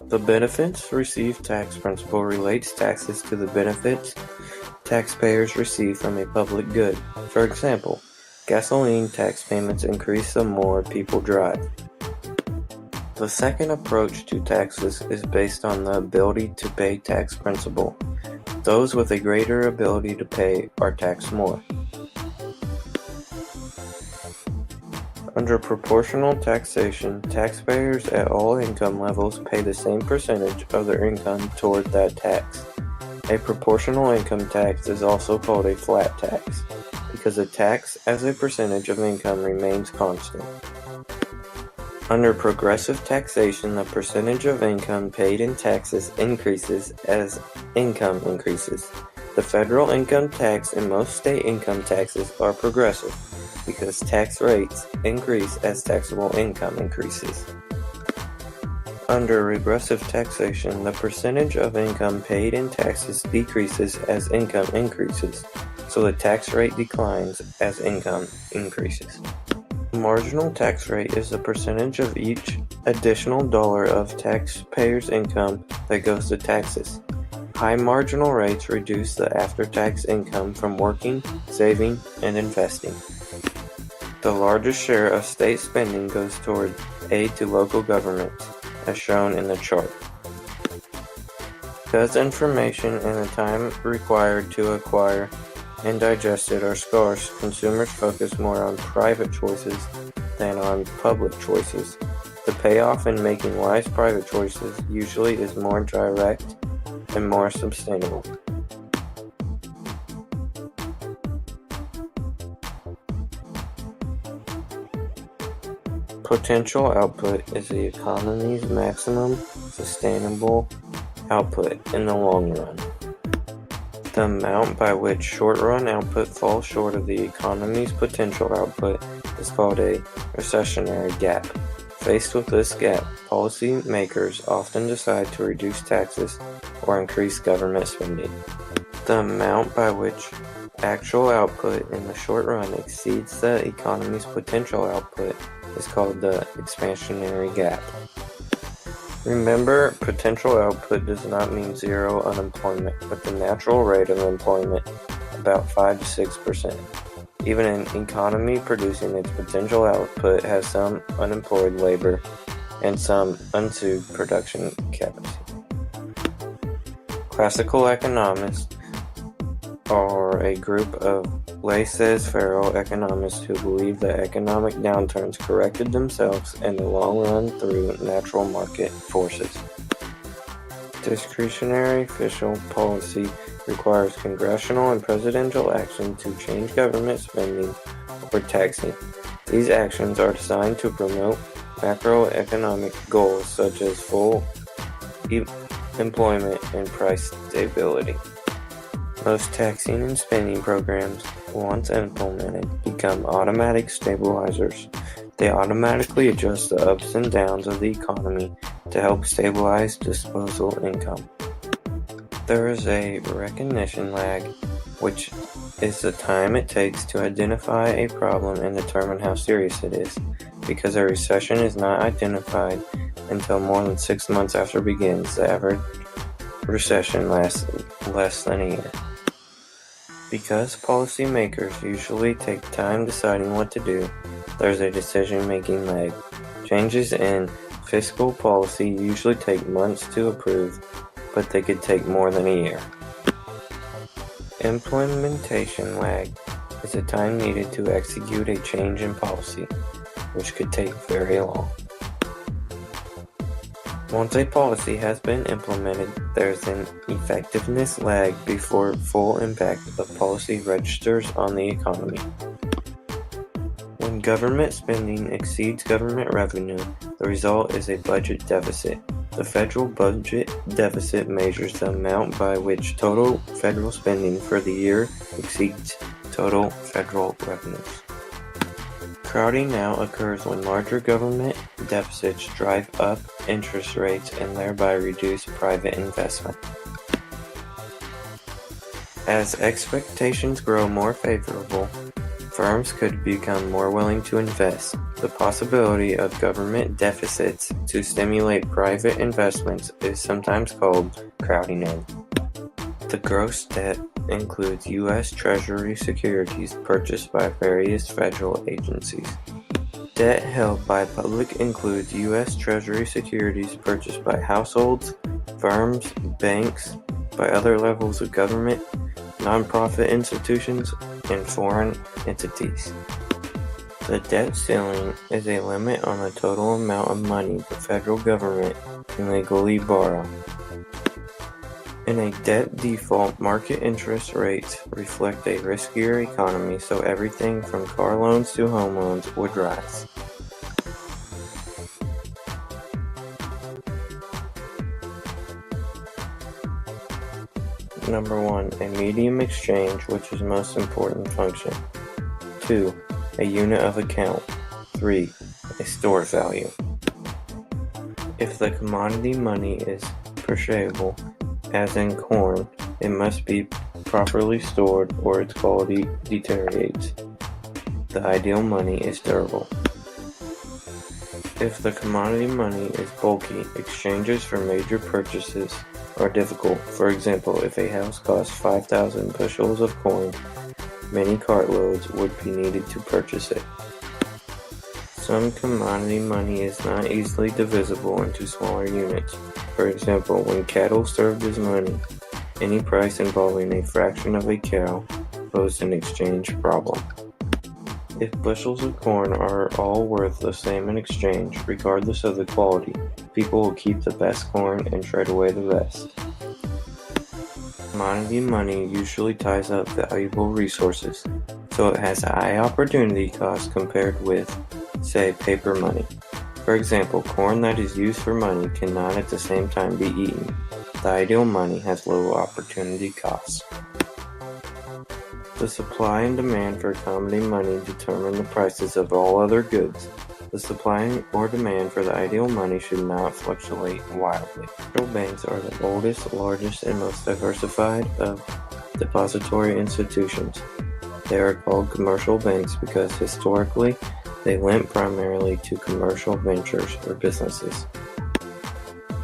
The benefits received tax principle relates taxes to the benefits taxpayers receive from a public good. For example, gasoline tax payments increase the more people drive. The second approach to taxes is based on the ability to pay tax principle. Those with a greater ability to pay are taxed more. Under proportional taxation, taxpayers at all income levels pay the same percentage of their income toward that tax. A proportional income tax is also called a flat tax, because the tax as a percentage of income remains constant. Under progressive taxation, the percentage of income paid in taxes increases as income increases. The federal income tax and most state income taxes are progressive, because tax rates increase as taxable income increases. Under regressive taxation, the percentage of income paid in taxes decreases as income increases, so the tax rate declines as income increases. The marginal tax rate is the percentage of each additional dollar of taxpayers' income that goes to taxes. High marginal rates reduce the after-tax income from working, saving, and investing. The largest share of state spending goes toward aid to local governments, as shown in the chart. Because information and the time required to acquire and digest it are scarce, consumers focus more on private choices than on public choices. The payoff in making wise private choices usually is more direct and more sustainable. Potential output is the economy's maximum sustainable output in the long run. The amount by which short-run output falls short of the economy's potential output is called a recessionary gap. Faced with this gap, policy makers often decide to reduce taxes or increase government spending. The amount by which actual output in the short run exceeds the economy's potential output is called the expansionary gap. Remember, potential output does not mean zero unemployment, but the natural rate of employment, about 5 to 6%. Even an economy producing its potential output has some unemployed labor and some unused production capacity. Classical economists are a group of laissez-faire economists who believe that economic downturns corrected themselves in the long run through natural market forces. Discretionary fiscal policy requires congressional and presidential action to change government spending or taxing. These actions are designed to promote macroeconomic goals such as full employment and price stability. Most taxing and spending programs, once implemented, become automatic stabilizers. They automatically adjust the ups and downs of the economy to help stabilize disposable income. There is a recognition lag, which is the time it takes to identify a problem and determine how serious it is. Because a recession is not identified until more than 6 months after it begins, the average recession lasts less than a year. Because policymakers usually take time deciding what to do, there's a decision-making lag. Changes in fiscal policy usually take months to approve, but they could take more than a year. Implementation lag is the time needed to execute a change in policy, which could take very long. Once a policy has been implemented, there's an effectiveness lag before full impact of policy registers on the economy. When government spending exceeds government revenue, the result is a budget deficit. The federal budget deficit measures the amount by which total federal spending for the year exceeds total federal revenues. Crowding now occurs when larger government deficits drive up interest rates and thereby reduce private investment. As expectations grow more favorable Firms could become more willing to invest. The possibility of government deficits to stimulate private investments is sometimes called crowding in. The gross debt includes U.S. Treasury securities purchased by various federal agencies. Debt held by public includes U.S. Treasury securities purchased by households, firms, banks, by other levels of government, nonprofit institutions, and foreign entities. The debt ceiling is a limit on the total amount of money the federal government can legally borrow. In a debt default, market interest rates reflect a riskier economy, so everything from car loans to home loans would rise. Number 1. A medium exchange, which is most important function. 2. A unit of account. 3. A store value. If the commodity money is perishable, as in corn, it must be properly stored or its quality deteriorates. The ideal money is durable. If the commodity money is bulky, exchanges for major purchases are difficult. For example, if a house costs 5,000 bushels of corn, many cartloads would be needed to purchase it. Some commodity money is not easily divisible into smaller units. For example, when cattle served as money, any price involving a fraction of a cow posed an exchange problem. If bushels of corn are all worth the same in exchange, regardless of the quality, people will keep the best corn and trade away the rest. Commodity money usually ties up valuable resources, so it has a high opportunity cost compared with, say, paper money. For example, corn that is used for money cannot at the same time be eaten. The ideal money has low opportunity costs. The supply and demand for commodity money determine the prices of all other goods. The supply or demand for the ideal money should not fluctuate wildly. Central banks are the oldest, largest, and most diversified of depository institutions. They are called commercial banks because historically they lent primarily to commercial ventures or businesses.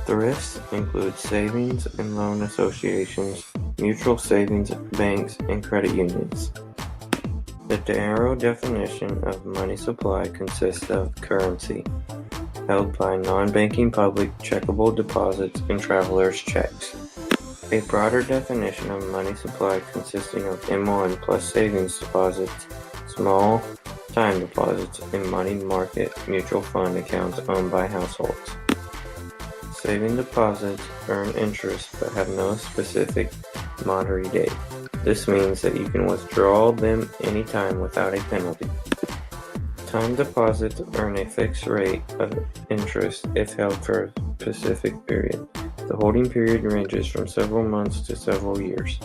Thrifts include savings and loan associations, mutual savings banks, and credit unions. The narrow definition of money supply consists of currency, held by non-banking public checkable deposits and travelers' checks. A broader definition of money supply consisting of M1 plus savings deposits, small time deposits, and money market mutual fund accounts owned by households. Saving deposits earn interest but have no specific maturity date. This means that you can withdraw them anytime without a penalty. Time deposits earn a fixed rate of interest if held for a specific period. The holding period ranges from several months to several years.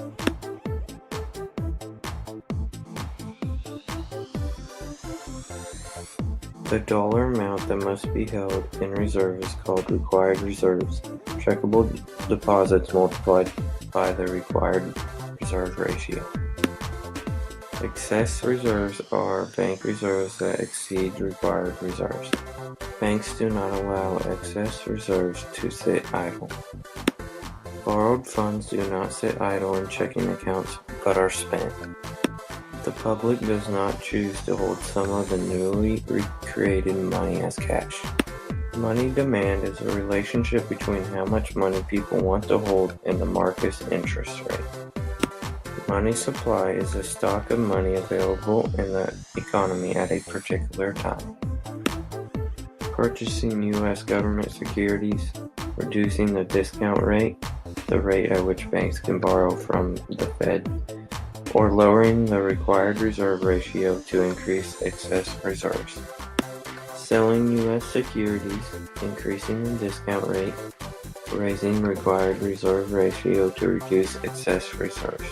The dollar amount that must be held in reserve is called required reserves. Checkable deposits multiplied by the required reserve ratio. Excess reserves are bank reserves that exceed required reserves. Banks do not allow excess reserves to sit idle. Borrowed funds do not sit idle in checking accounts but are spent. The public does not choose to hold some of the newly created money as cash. Money demand is a relationship between how much money people want to hold and the market's interest rate. Money supply is a stock of money available in the economy at a particular time. Purchasing U.S. government securities, reducing the discount rate, the rate at which banks can borrow from the Fed, or lowering the required reserve ratio to increase excess reserves. Selling U.S. securities, increasing the discount rate, raising required reserve ratio to reduce excess reserves.